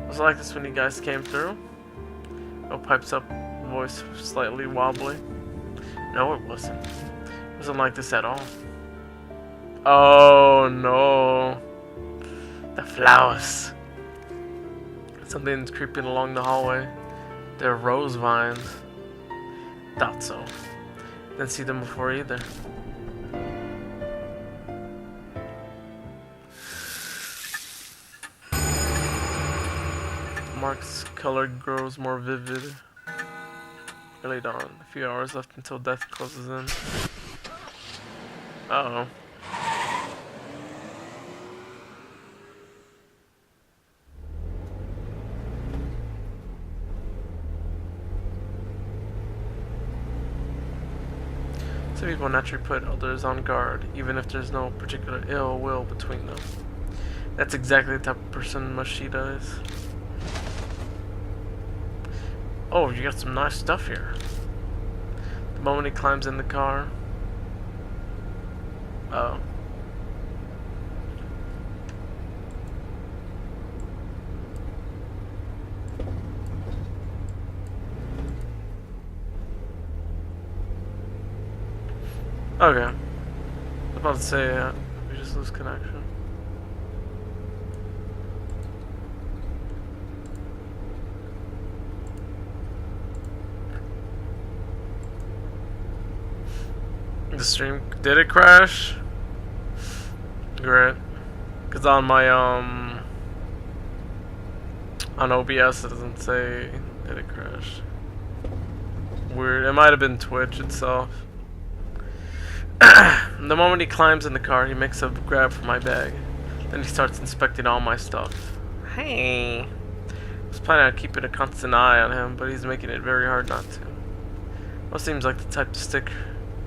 Was it like this when you guys came through? Oh, pipes up, voice slightly wobbly. No, it wasn't. It wasn't like this at all. Oh no. The flowers. Something's creeping along the hallway. They're rose vines. Thought so. Didn't see them before either. Mark's color grows more vivid. Early dawn. A few hours left until death closes in. Uh oh. Some people naturally put others on guard, even if there's no particular ill will between them. That's exactly the type of person Mashida is. Oh, you got some nice stuff here. The moment he climbs in the car. Oh. Okay. I was about to say, we just lose connection. The stream, did it crash? Great. Cause on my, on OBS it doesn't say, did it crash? Weird, it might have been Twitch itself. The moment he climbs in the car, he makes a grab for my bag. Then he starts inspecting all my stuff. Hey! I was planning on keeping a constant eye on him, but he's making it very hard not to. Mo seems like the type to stick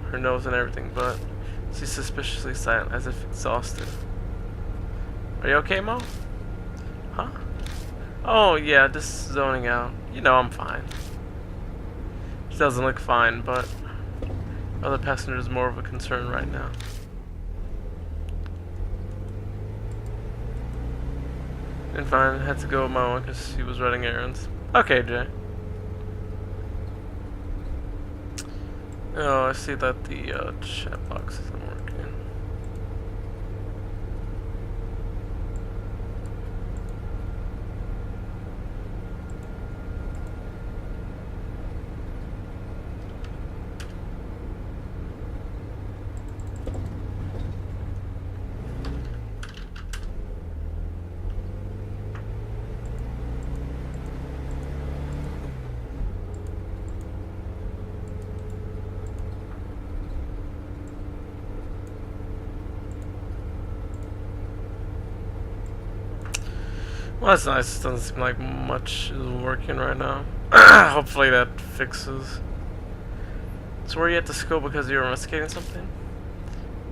her nose and everything, but she's suspiciously silent, as if exhausted. Are you okay, Mo? Huh? Oh, yeah, just zoning out. You know I'm fine. She doesn't look fine, but other passengers more of a concern right now. And fine, I had to go with my own because she was running errands. Okay, Jay. Oh, I see that the chat box isn't working. Well, that's nice. It doesn't seem like much is working right now. Hopefully that fixes. So were you at the school because you were investigating something?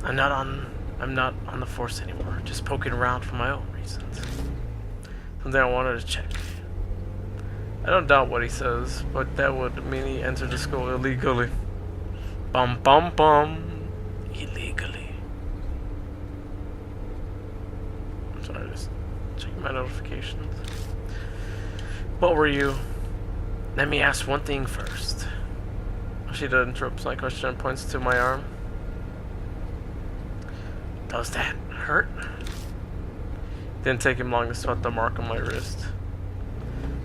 I'm not on the force anymore. Just poking around for my own reasons. Something I wanted to check. I don't doubt what he says, but that would mean he entered the school illegally. Bum bum bum. Illegally. I'm sorry, just checking my notifications. What were you? Let me ask one thing first. She interrupts my question and points to my arm. Does that hurt? Didn't take him long to spot the mark on my wrist.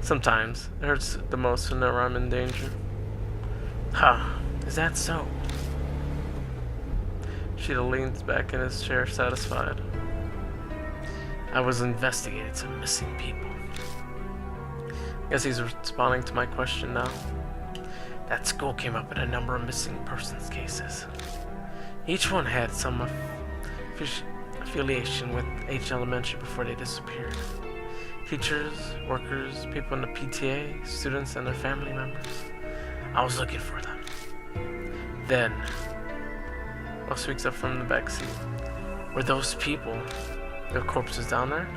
Sometimes it hurts the most whenever I'm in danger. Huh, is that so? Sheeta leans back in his chair, satisfied. I was investigating some missing people. Guess he's responding to my question now. That school came up in a number of missing persons cases. Each one had some affiliation with H Elementary before they disappeared. Teachers, workers, people in the PTA, students, and their family members. I was looking for them. Then, Mo speaks up from the back seat. Were those people, their corpses down there?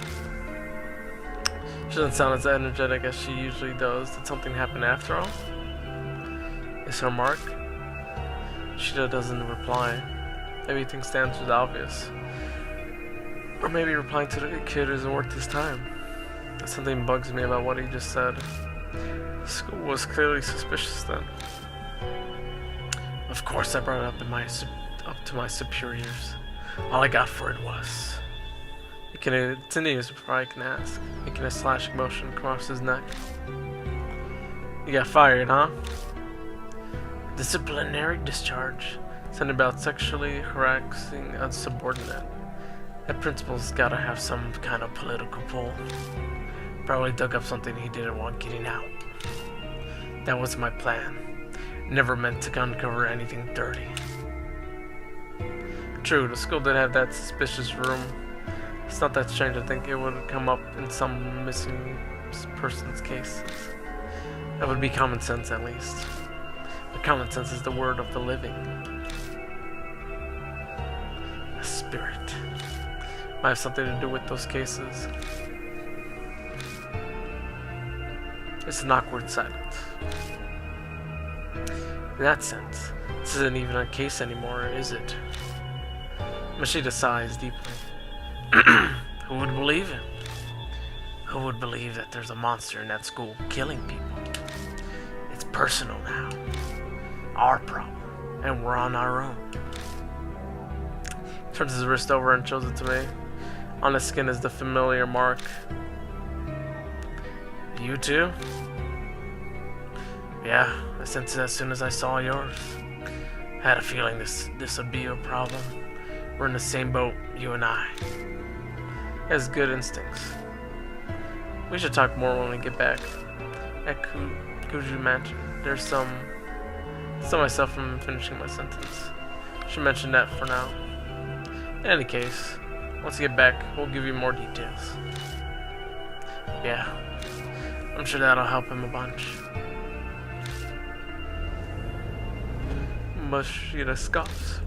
She doesn't sound as energetic as she usually does. Did something happen after all? Is her mark? Sheeta doesn't reply. Maybe he thinks the answer is obvious. Or maybe replying to the kid isn't worth his time. Something bugs me about what he just said. School was clearly suspicious then. Of course, I brought it up to my superiors. All I got for it was. He continues before I can ask, making a slashing motion across his neck. You got fired, huh? Disciplinary discharge. Something about sexually harassing a subordinate. That principal's gotta have some kind of political pull. Probably dug up something he didn't want getting out. That was my plan. Never meant to uncover anything dirty. True, the school did have that suspicious room. It's not that strange to think it would come up in some missing person's cases. That would be common sense, at least. But common sense is the word of the living. A spirit. Might have something to do with those cases. It's an awkward silence. In that sense, this isn't even a case anymore, is it? Machida sighs deeply. Who would believe it? Who would believe that there's a monster in that school killing people? It's personal now. Our problem. And we're on our own. He turns his wrist over and shows it to me. On his skin is the familiar mark. You too? Yeah, I sensed it as soon as I saw yours. Had a feeling this would be a problem. We're in the same boat, you and I. He has good instincts. We should talk more when we get back. At Kuju Mansion. There's some myself from finishing my sentence. Should mention that for now. In any case, once we get back, we'll give you more details. Yeah, I'm sure that'll help him a bunch. Machida scoffs.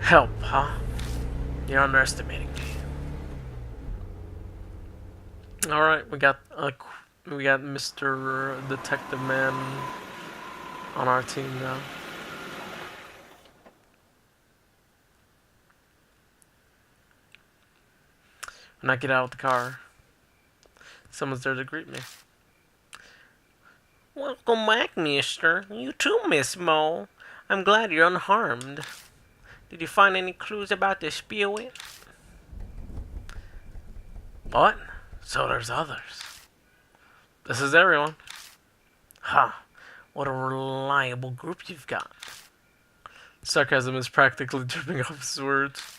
Help, huh? You're underestimating me. Alright, we got Mr. Detective Man on our team now. When I get out of the car, someone's there to greet me. Welcome back, mister. You too, Miss Mo. I'm glad you're unharmed. Did you find any clues about the spirit? What? So there's others. This is everyone. Huh. What a reliable group you've got. Sarcasm is practically dripping off his words.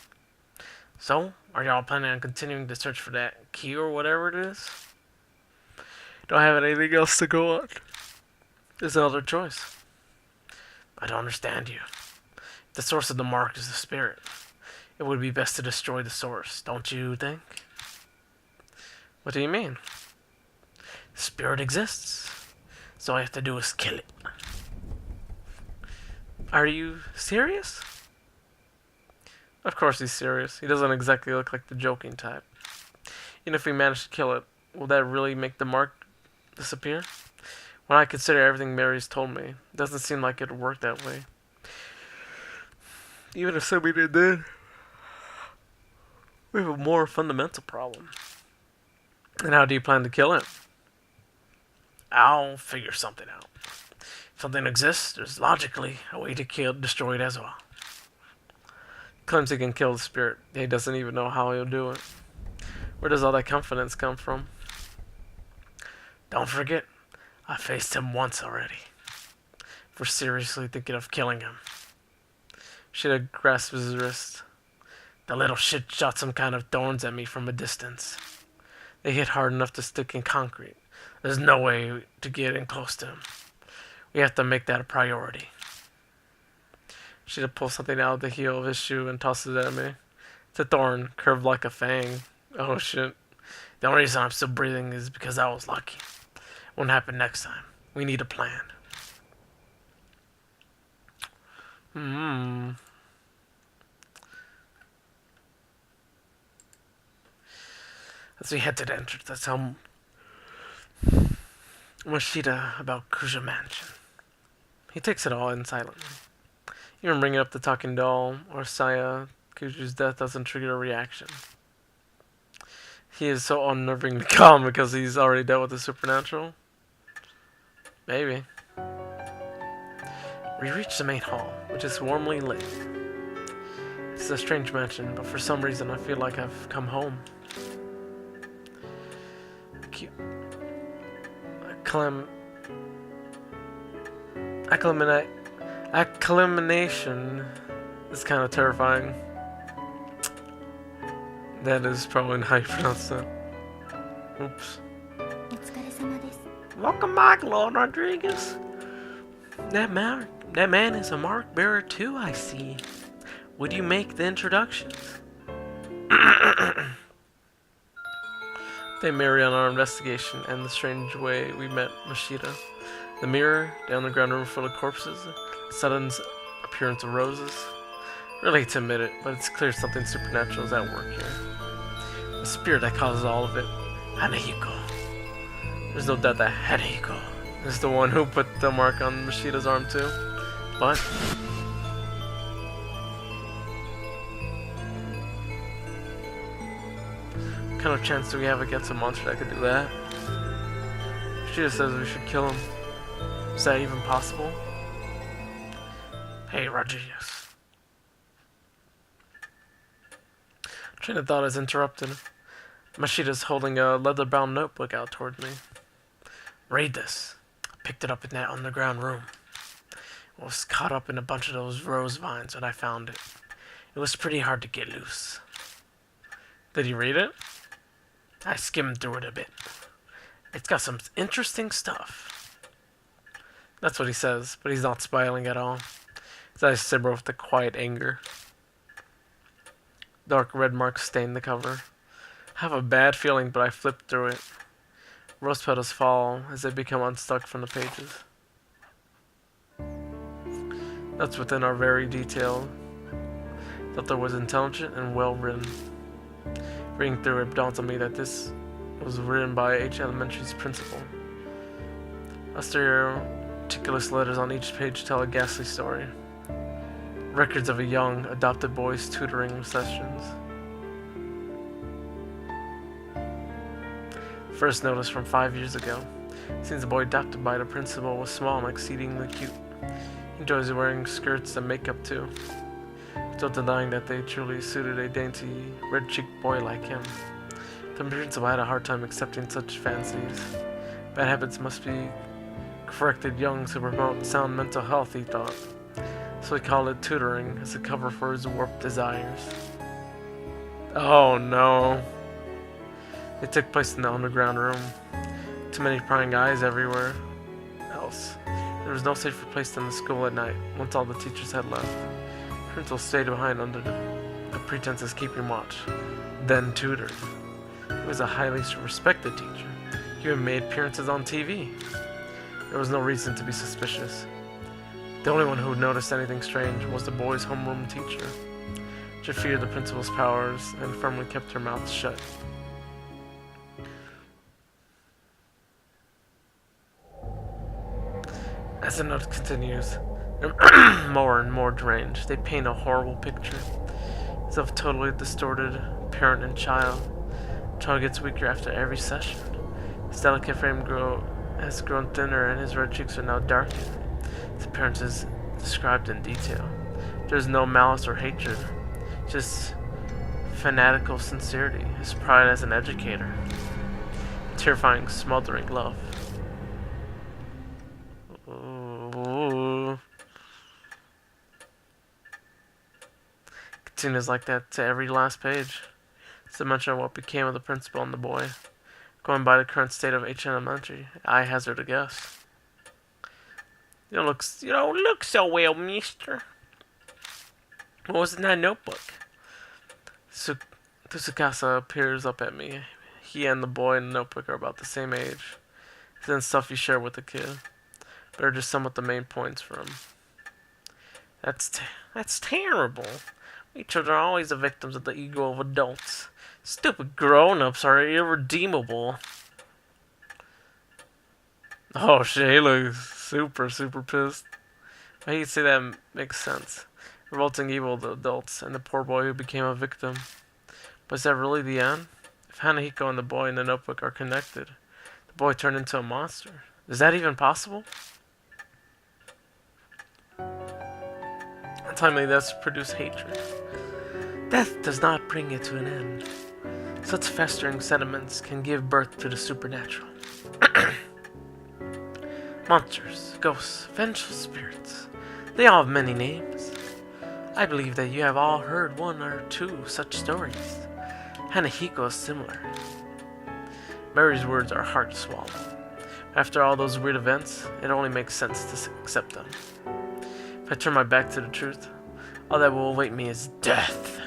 So, are y'all planning on continuing to search for that key or whatever it is? Don't have anything else to go on. There's another choice. I don't understand you. If the source of the mark is the spirit, it would be best to destroy the source, don't you think? What do you mean? The spirit exists. So all I have to do is kill it. Are you serious? Of course he's serious. He doesn't exactly look like the joking type. Even if we manage to kill it, will that really make the mark disappear? When I consider everything Mary's told me, it doesn't seem like it would work that way. Even assuming it did, we have a more fundamental problem. And how do you plan to kill him? I'll figure something out. If something exists, there's logically a way to destroy it as well. He claims he can kill the spirit. He doesn't even know how he'll do it. Where does all that confidence come from? Don't forget, I faced him once already. For seriously thinking of killing him. Shida grasps his wrist. The little shit shot some kind of thorns at me from a distance. They hit hard enough to stick in concrete. There's no way to get in close to him. We have to make that a priority. Shida pulls something out of the heel of his shoe and tosses it at me. It's a thorn, curved like a fang. Oh shit. The only reason I'm still breathing is because I was lucky. Won't happen next time. We need a plan. As we head to the entrance, I tell Machida about Kuja Mansion. He takes it all in silently. Even bringing up the talking doll or Saya, Kuju's death doesn't trigger a reaction. He is so unnerving to calm because he's already dealt with the supernatural. Maybe. We reach the main hall, which is warmly lit. It's a strange mansion, but for some reason I feel like I've come home. Cute. Acclimation is kind of terrifying. That is probably not how you pronounce that. Oops. Welcome back, Lord Rodriguez. That man is a mark bearer too, I see. Would you make the introductions? They marry on our investigation and the strange way we met Mashita. The mirror, the underground room full of corpses, sudden appearance of roses. Really hate to admit it, but it's clear something supernatural is at work here. The spirit that causes all of it, Hanehiko. There's no doubt that Hanehiko is the one who put the mark on Mashita's arm too. But what kind of chance do we have against a monster that could do that? Mashita says we should kill him. Is that even possible? Hey, Rodriguez. Train of thought is interrupted. Mashita's holding a leather-bound notebook out towards me. Read this. I picked it up in that underground room. I was caught up in a bunch of those rose vines when I found it. It was pretty hard to get loose. Did you read it? I skimmed through it a bit. It's got some interesting stuff. That's what he says, but he's not smiling at all. His eyes simmer with a quiet anger. Dark red marks stain the cover. I have a bad feeling, but I flipped through it. Rose petals fall as they become unstuck from the pages. That's within our very detailed. Thought that was intelligent and well written. Reading through it dawns on me that this was written by H. Elementary's principal. Austere, meticulous letters on each page tell a ghastly story. Records of a young, adopted boy's tutoring sessions. First notice from 5 years ago. Seems the boy adopted by the principal was small and exceedingly cute. He enjoys wearing skirts and makeup too. Without denying that they truly suited a dainty, red-cheeked boy like him. The principal had a hard time accepting such fancies. Bad habits must be corrected young to promote sound mental health, he thought. So he called it tutoring as a cover for his warped desires. Oh no. It took place in the underground room. Too many prying eyes everywhere else. There was no safer place than the school at night, once all the teachers had left. The principal stayed behind under the pretense of keeping watch, then tutored. He was a highly respected teacher. He even made appearances on TV. There was no reason to be suspicious. The only one who noticed anything strange was the boy's homeroom teacher. She feared the principal's powers and firmly kept her mouth shut. As the note continues, more and more deranged, they paint a horrible picture. It's of totally distorted parent and child. The child gets weaker after every session. His delicate frame has grown thinner and his red cheeks are now darkened. His appearance is described in detail. There's no malice or hatred, just fanatical sincerity, his pride as an educator, terrifying, smothering love. Ooh. Continues like that to every last page. It's a mention of what became of the principal and the boy. Going by the current state of H. Elementary, I hazard a guess. You don't look so well, mister. What was in that notebook? Tsukasa peers up at me. He and the boy in the notebook are about the same age. It's then stuff you share with the kid. But are just somewhat the main points for him. That's terrible. We children are always the victims of the ego of adults. Stupid grown-ups are irredeemable. Oh shit, he looks super pissed. I hate to say that makes sense. Revolting evil of the adults and the poor boy who became a victim. But is that really the end? If Hanahiko and the boy in the notebook are connected, the boy turned into a monster. Is that even possible? Ultimately, that's produce hatred. Death does not bring it to an end. Such festering sentiments can give birth to the supernatural. Monsters, ghosts, vengeful spirits. They all have many names. I believe that you have all heard one or two such stories. Hanahiko is similar. Mary's words are hard to swallow. After all those weird events, it only makes sense to accept them. If I turn my back to the truth, all that will await me is death.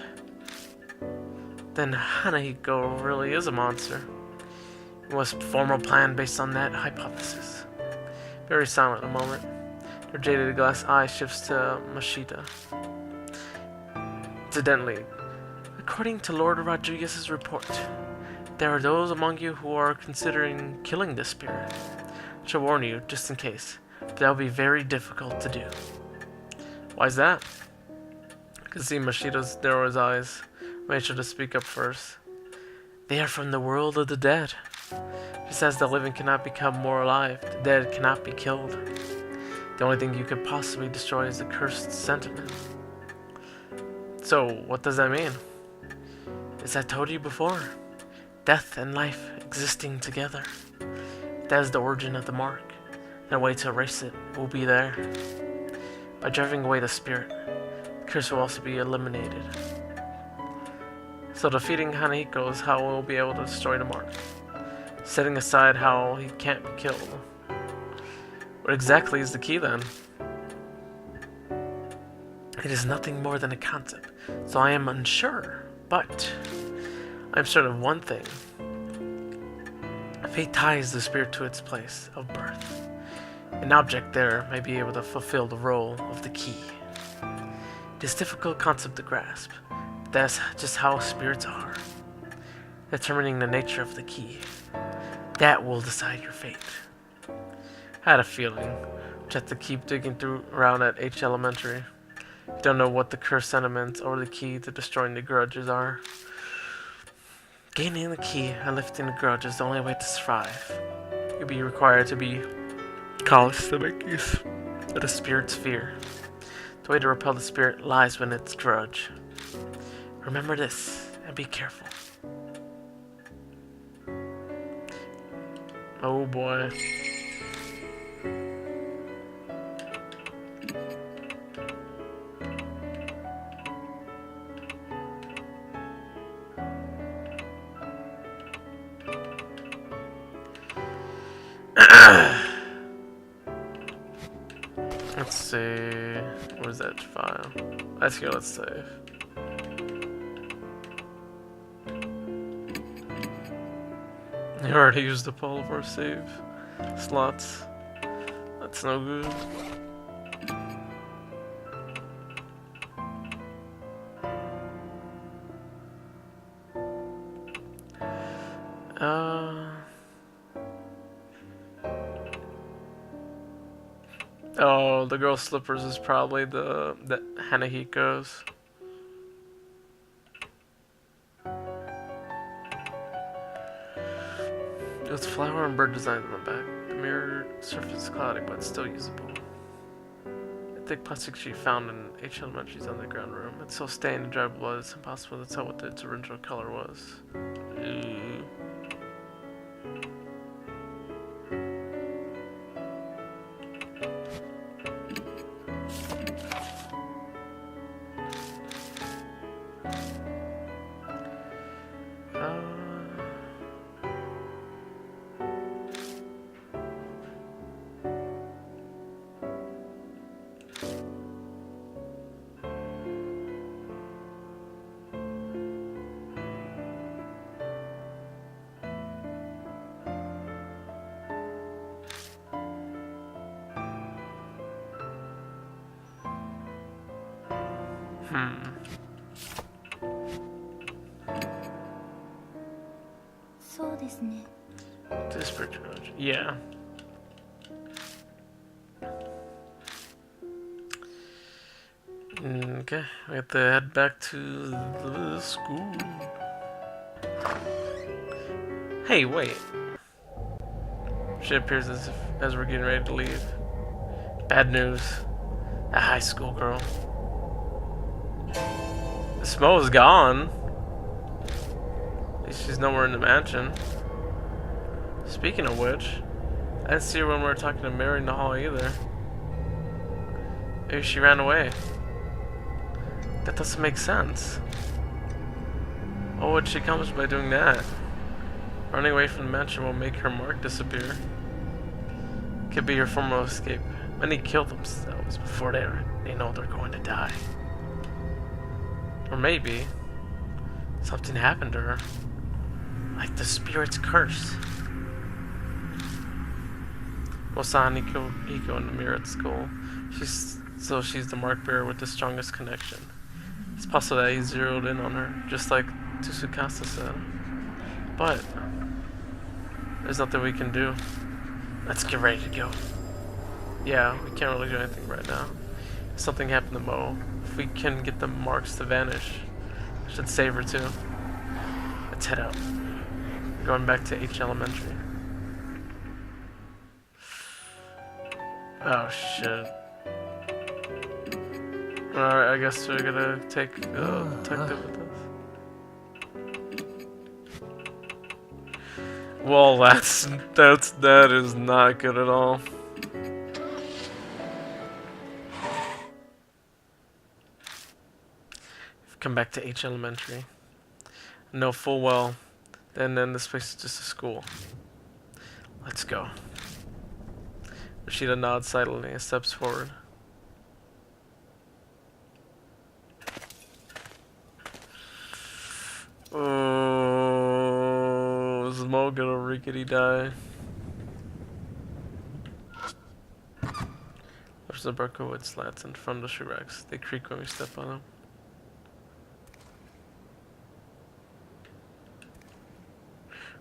Then Hanahiko really is a monster. We must form a plan based on that hypothesis. Very silent a moment. Her jaded glass eye shifts to Mashita. Incidentally, according to Lord Rodriguez's report, there are those among you who are considering killing this spirit. I shall warn you, just in case, but that will be very difficult to do. Why is that? I can see Mashita's narrow his eyes. Made sure to speak up first. They are from the world of the dead. Just as the living cannot become more alive, the dead cannot be killed. The only thing you could possibly destroy is the cursed sentiment. So, what does that mean? As I told you before, death and life existing together. That is the origin of the mark. No way to erase it will be there. By driving away the spirit, the curse will also be eliminated. So defeating Hanahiko is how we'll be able to destroy the mark. Setting aside how he can't be killed. What exactly is the key then? It is nothing more than a concept, so I am unsure, but I'm certain of one thing. Fate ties the spirit to its place of birth. An object there may be able to fulfill the role of the key. It is a difficult concept to grasp, but that's just how spirits are. Determining the nature of the key. That will decide your fate. I had a feeling. Which have to keep digging around at H Elementary. Don't know what the cursed sentiments or the key to destroying the grudges are. Gaining the key and lifting the grudge is the only way to survive. You'll be required to be callous to make use of the spirit's fear. The way to repel the spirit lies within its grudge. Remember this and be careful. Oh boy. Let's see. Where's that file? Let's go, let's save. You already used up all of our save slots. That's no good. Oh, the girl's slippers is probably the Hanahiko's. With flower and bird designs on the back. The mirror surface is cloudy, but still usable. A thick plastic sheet found in H Elementary's underground room. It's so stained and dry blood, it's impossible to tell what its original color was. Ew. This bridge road. Yeah. Okay, we have to head back to the school. Hey, wait. She appears as we're getting ready to leave. Bad news. That high school girl. The Smo is gone. At least she's nowhere in the mansion. Speaking of which, I didn't see her when we were talking to Mary in the hall either. Maybe she ran away. That doesn't make sense. Oh, would she accomplish by doing that? Running away from the mansion will make her mark disappear. Could be her form of escape. Many kill themselves before they know they're going to die. Or maybe something happened to her. Like the spirit's curse. Well, saw Nico in the mirror at school. She's the mark bearer with the strongest connection. It's possible that he zeroed in on her, just like Tsukasa said. But there's nothing we can do. Let's get ready to go. Yeah, we can't really do anything right now. If something happened to Mo, if we can get the marks to vanish, I should save her too. Let's head out. We're going back to H Elementary. Oh shit. Alright, I guess we're gonna take detective with us. Well, that is not good at all. Come back to H Elementary. I know full well then this place is just a school. Let's go. Rashida nods silently and steps forward. Oh, is Mo gonna rickety die? There's the Berkowitz slats in front of the shoe racks. They creak when we step on them.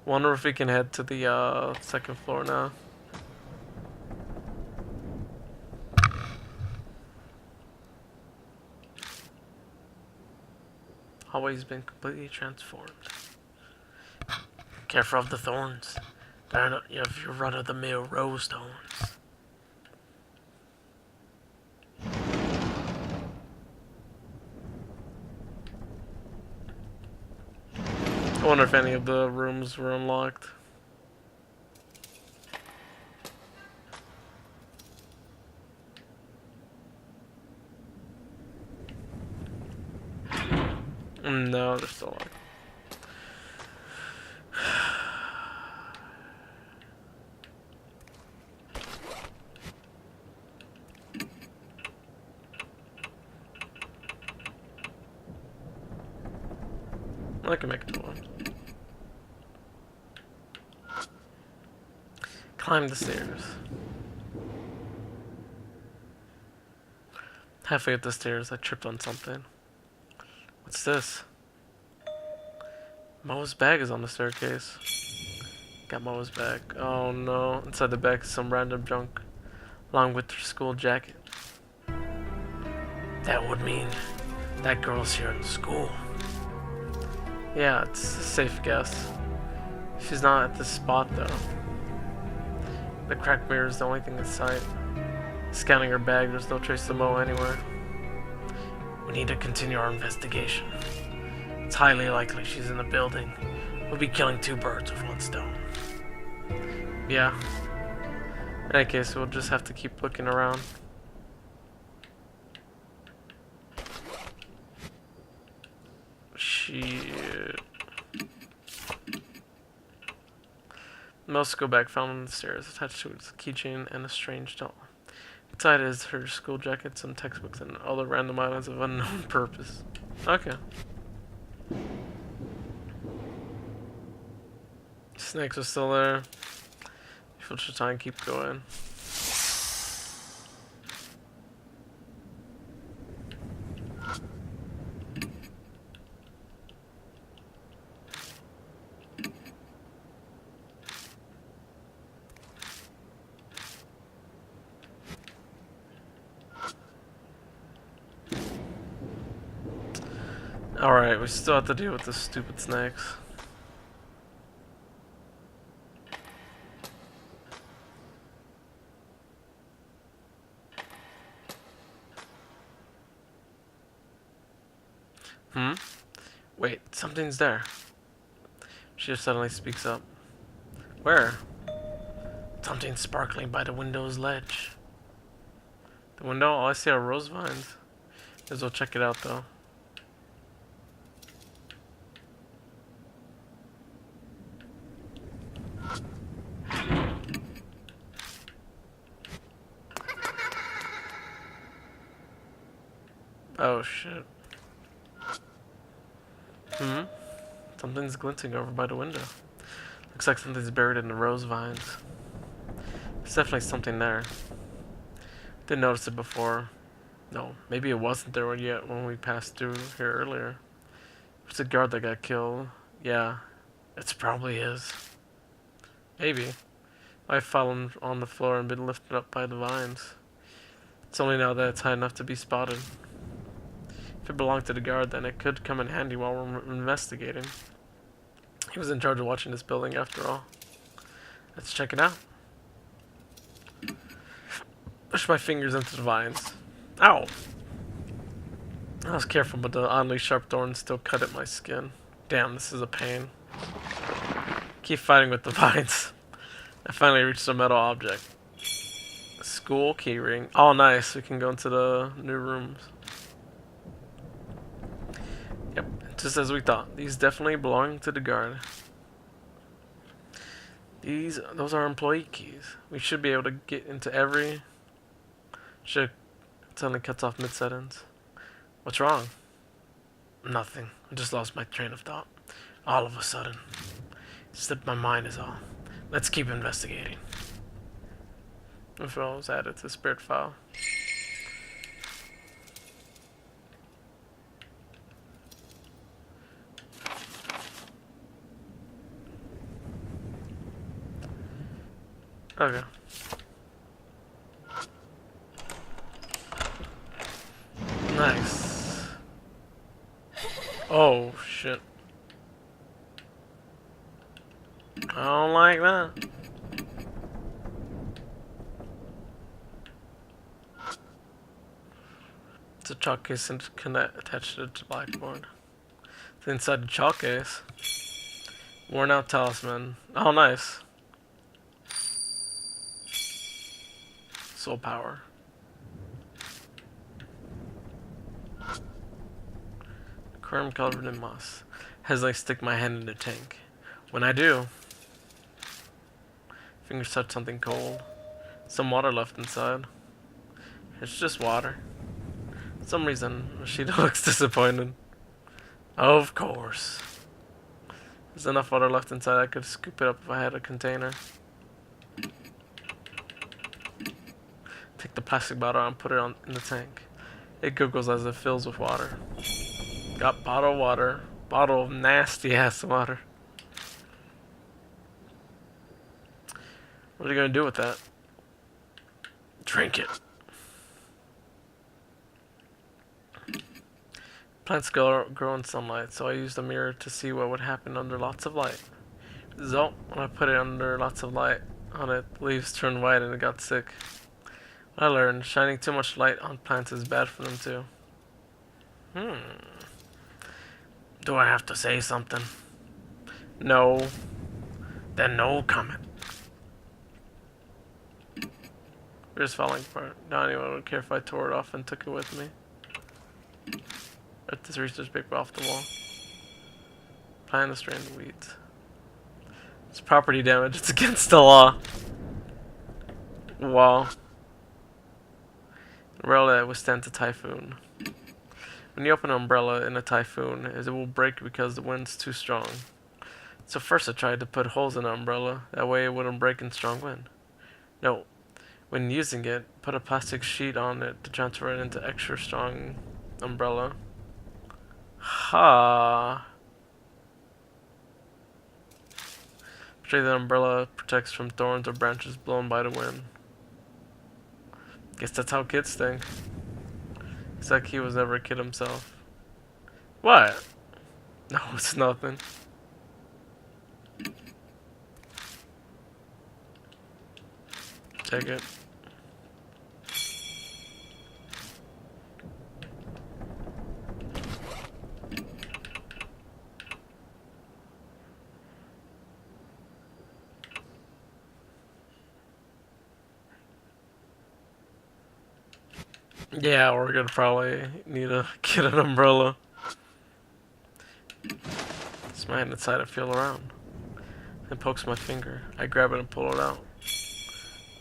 Wonder if we can head to the second floor now. Hallway's been completely transformed. Careful of the thorns. They're not your run-of-the-mill rose thorns. I wonder if any of the rooms were unlocked. No, they're still locked. I can make it to one. Climb the stairs. Halfway up the stairs, I tripped on something. What's this? Mo's bag is on the staircase. Got Mo's bag. Oh no. Inside the bag is some random junk, along with her school jacket. That would mean that girl's here in school. Yeah, it's a safe guess. She's not at this spot though. The cracked mirror is the only thing in sight. Scanning her bag, there's no trace of Mo anywhere. We need to continue our investigation. It's highly likely she's in the building. We'll be killing two birds with one stone. Yeah. In any case, we'll just have to keep looking around. Shit. Most go back found on the stairs. Attached to it is a keychain and a strange doll. Inside is her school jacket, some textbooks, and other random items of unknown purpose. Okay. Snakes are still there. We should try and keep going. Alright, we still have to deal with the stupid snakes. Hmm? Wait, something's there. She just suddenly speaks up. Where? Something sparkling by the window's ledge. The window? All I see are rose vines. Let's go check it out though. Oh shit. Hmm? Something's glinting over by the window. Looks like something's buried in the rose vines. There's definitely something there. Didn't notice it before. No, maybe it wasn't there yet when we passed through here earlier. It's a guard that got killed. Yeah, it's probably his. Maybe. I fallen on the floor and been lifted up by the vines. It's only now that it's high enough to be spotted. If it belonged to the guard, then it could come in handy while we're investigating. He was in charge of watching this building after all. Let's check it out. Push my fingers into the vines. Ow! I was careful, but the oddly sharp thorns still cut at my skin. Damn, this is a pain. Keep fighting with the vines. I finally reached a metal object. A school keyring. Oh, nice. We can go into the new rooms. Yep, just as we thought. These definitely belong to the guard. Those are employee keys. We should be able to get into every... Shit, suddenly cuts off mid-sentence. What's wrong? Nothing. I just lost my train of thought. All of a sudden. Slipped my mind is all. Let's keep investigating. Info was added to the spirit file. Okay. Nice. Oh, shit. I don't like that. It's a chalk case and attached to the blackboard. It's inside the chalk case. Worn out talisman. Oh, nice. Soul power. Aquarium covered in moss. As I stick my hand in the tank. When I do, fingers touch something cold. Some water left inside. It's just water. For some reason, Rashida looks disappointed. Of course. There's enough water left inside I could scoop it up if I had a container. Take the plastic bottle and put it in the tank. It gurgles as it fills with water. Got bottled water. Bottle of nasty ass water. What are you gonna do with that? Drink it. Plants grow in sunlight, so I used a mirror to see what would happen under lots of light. Result, when I put it under lots of light on it, the leaves turned white and it got sick. I learned, shining too much light on plants is bad for them too. Do I have to say something? No. Then no comment. We're just falling apart. Not anyone would care if I tore it off and took it with me. Rip this research paper off the wall. Plant the strand of weeds. It's property damage. It's against the law. Wow. Umbrella that withstands a typhoon. When you open an umbrella in a typhoon, it will break because the wind's too strong. So first I tried to put holes in the umbrella, that way it wouldn't break in strong wind. No, when using it, put a plastic sheet on it to transfer it into extra strong umbrella. Ha! The umbrella protects from thorns or branches blown by the wind. Guess that's how kids think. It's like he was never a kid himself. What? No, it's nothing. Take it. Yeah, we're gonna probably need to get an umbrella. It's my hand inside, I feel around. Then pokes my finger. I grab it and pull it out.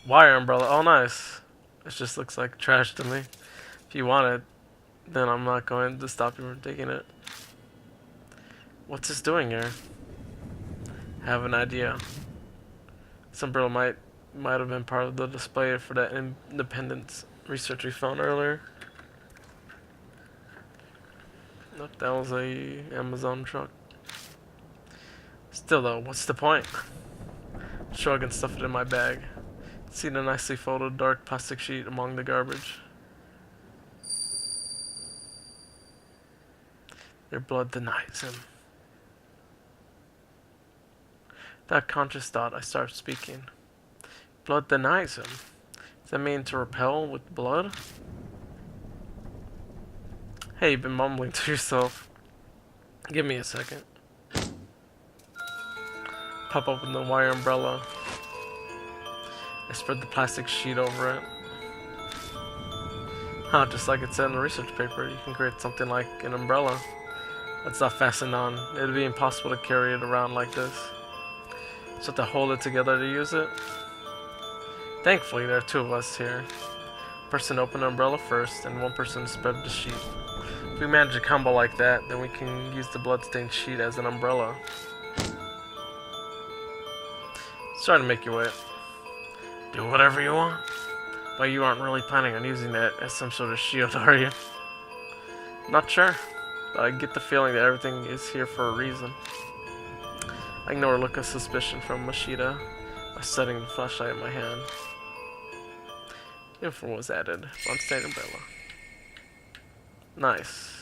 Wire umbrella. Oh, nice. It just looks like trash to me. If you want it, then I'm not going to stop you from taking it. What's this doing here? I have an idea. This umbrella might have been part of the display for that independence research we found earlier. Nope, that was a Amazon truck. Still though, what's the point? Shrug and stuff it in my bag. See the nicely folded dark plastic sheet among the garbage. Their blood denies him. That conscious thought, I start speaking. Blood denies him. Does that mean to repel with blood? Hey, you've been mumbling to yourself. Give me a second. Pop open the wire umbrella. I spread the plastic sheet over it. Huh, just like it said in the research paper, you can create something like an umbrella that's not fastened on. It would be impossible to carry it around like this. So to hold it together to use it. Thankfully, there are two of us here. One person opened the umbrella first, and one person spread the sheet. If we manage a combo like that, then we can use the bloodstained sheet as an umbrella. Sorry to make you wait. Do whatever you want. But you aren't really planning on using that as some sort of shield, are you? Not sure, but I get the feeling that everything is here for a reason. I ignore a look of suspicion from Mashita by setting the flashlight in my hand. Info was added. Bloodstained umbrella. Nice.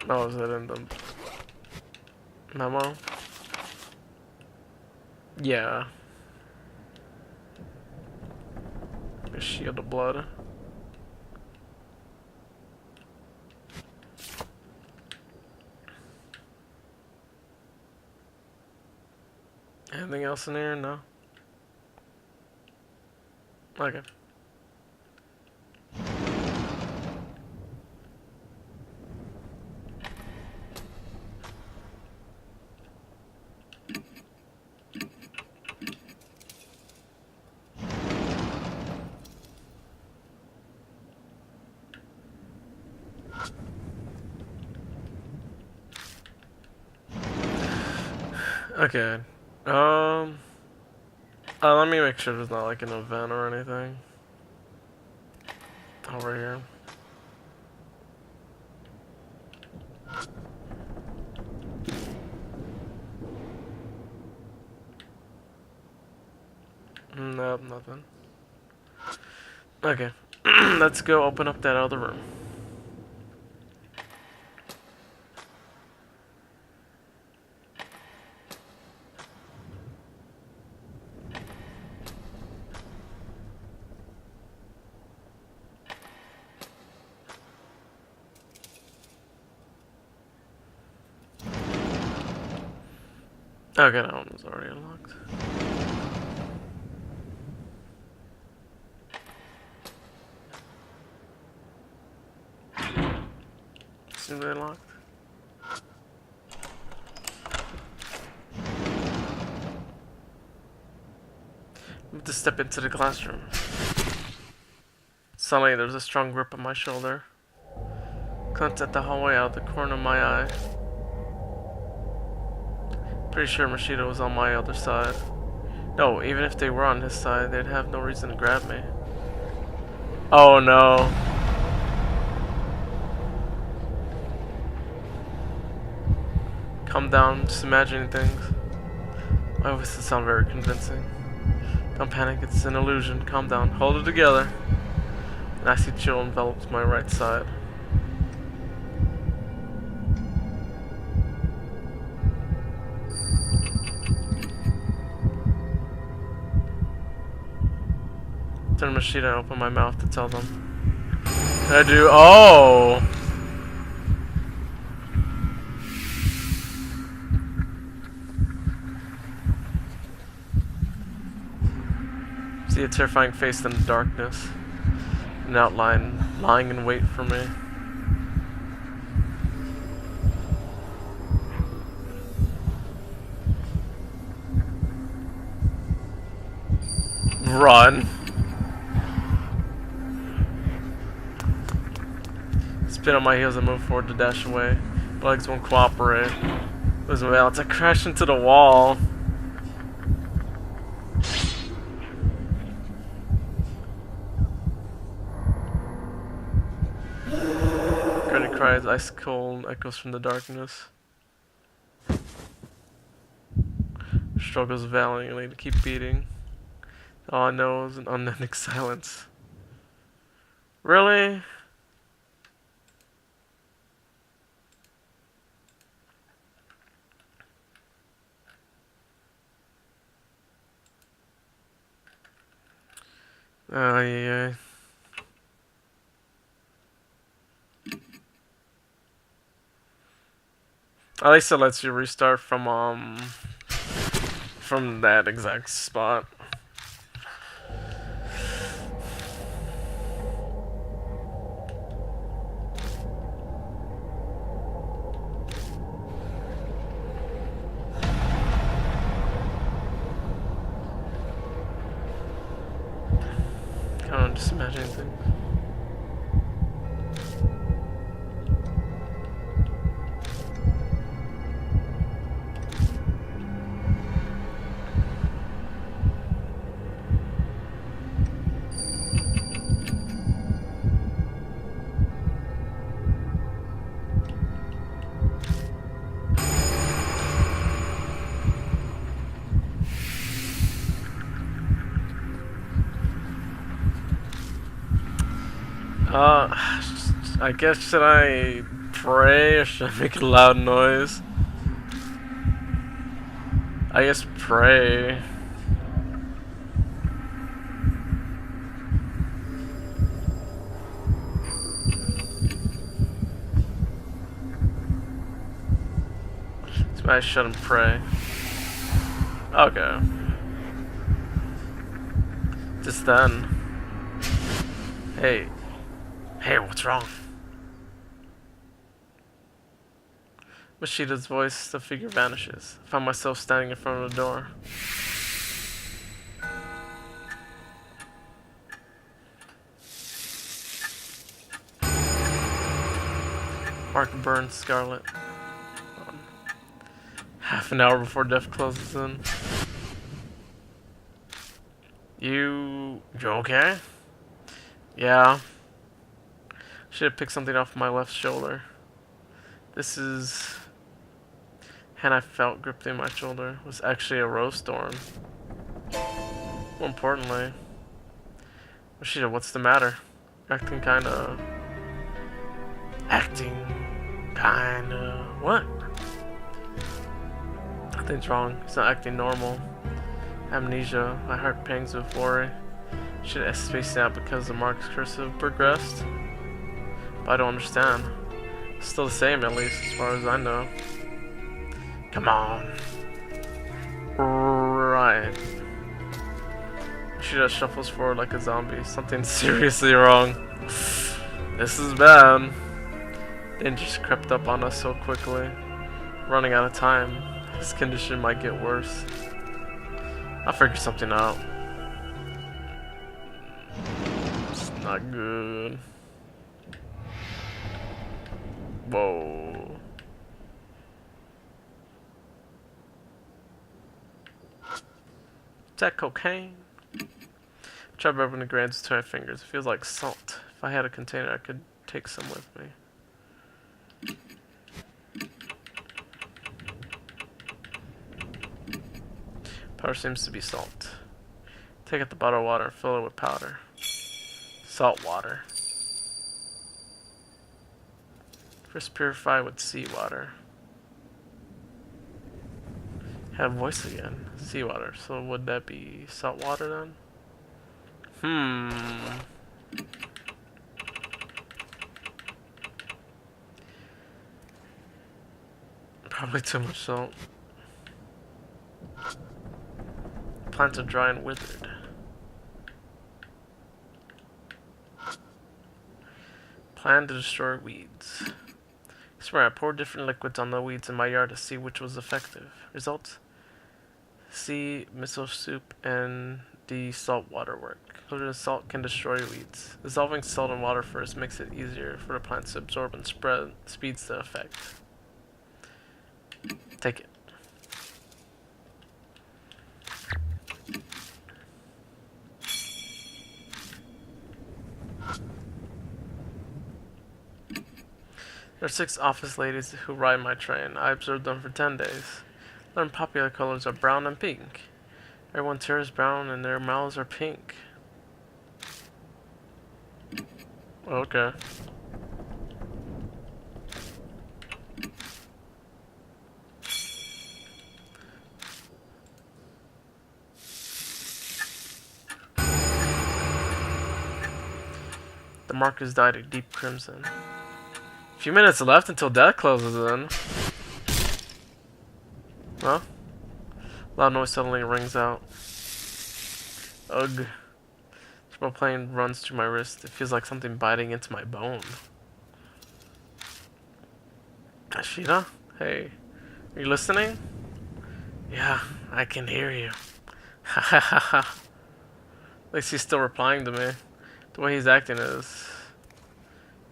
Oh, is it in the memo? Yeah. A shield of blood. Anything else in here? No. Okay. Okay. Let me make sure there's not like an event or anything over here. Nope, nothing. Okay. Let's go open up that other room. Okay, that one was already unlocked. Seems unlocked. I'm to step into the classroom. Suddenly, there's a strong grip on my shoulder. Glanced at the hallway out of the corner of my eye. Pretty sure Mashita was on my other side. No, even if they were on his side, they'd have no reason to grab me. Oh no. Calm down, just imagining things. My voice doesn't sound very convincing. Don't panic, it's an illusion. Calm down, hold it together. An icy chill envelops my right side. Turn Mashita and open my mouth to tell them. I do. Oh! See a terrifying face in the darkness. An outline lying in wait for me. Run. Spin on my heels and move forward to dash away. My legs won't cooperate. Lose my balance. I crash into the wall. Granny cries, ice cold echoes from the darkness. Struggles valiantly to keep beating. All I know is an unending silence. Really? Oh, yeah. At least it lets you restart from that exact spot. Just imagining things. I guess should I pray or should I make a loud noise? I guess pray. So I shouldn't pray. Okay. Just then. Hey. Hey, what's wrong? Mashida's voice, the figure vanishes. I found myself standing in front of the door. Mark burns scarlet. Half an hour before death closes in. You okay? Yeah. Should have picked something off my left shoulder. This is... hand I felt gripping my shoulder was actually a rose thorn. More importantly, Rashida, what's the matter? Acting kinda... what? Nothing's wrong. He's not acting normal. Amnesia. My heart pangs with worry. Should have spaced out because the Mark's cursive progressed. But I don't understand. It's still the same, at least, as far as I know. Come on. Right. She just shuffles forward like a zombie. Something's seriously wrong. This is bad. Danger just crept up on us so quickly. Running out of time. This condition might get worse. I'll figure something out. It's not good. Whoa. Is that cocaine? Try rubbing the grains to my fingers. It feels like salt. If I had a container, I could take some with me. Powder seems to be salt. Take out the bottle of water and fill it with powder. Salt water. First purify with seawater. Have voice again. Seawater. So would that be salt water then? Probably too much salt. Plants are dry and withered. Plan to destroy weeds. I swear I poured different liquids on the weeds in my yard to see which was effective. Results? C. Miso soup and D. Salt water work. Clear salt can destroy weeds. Dissolving salt in water first makes it easier for the plants to absorb and spread, speeds the effect. Take it. There are 6 office ladies who ride my train. I observed them for 10 days. Their popular colors are brown and pink. Everyone's hair is brown and their mouths are pink. Okay. The markers dyed a deep crimson. A few minutes left until death closes in. Well, loud noise suddenly rings out. Ugh. Small pain runs through my wrist. It feels like something biting into my bone. Ashita? Hey, are you listening? Yeah, I can hear you. Ha ha ha ha. At least he's still replying to me. The way he's acting is...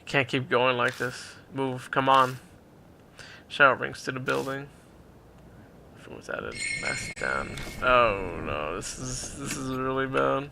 You can't keep going like this. Move, come on. Shout rings to the building. Was added. That's down. Oh no, this is really bad.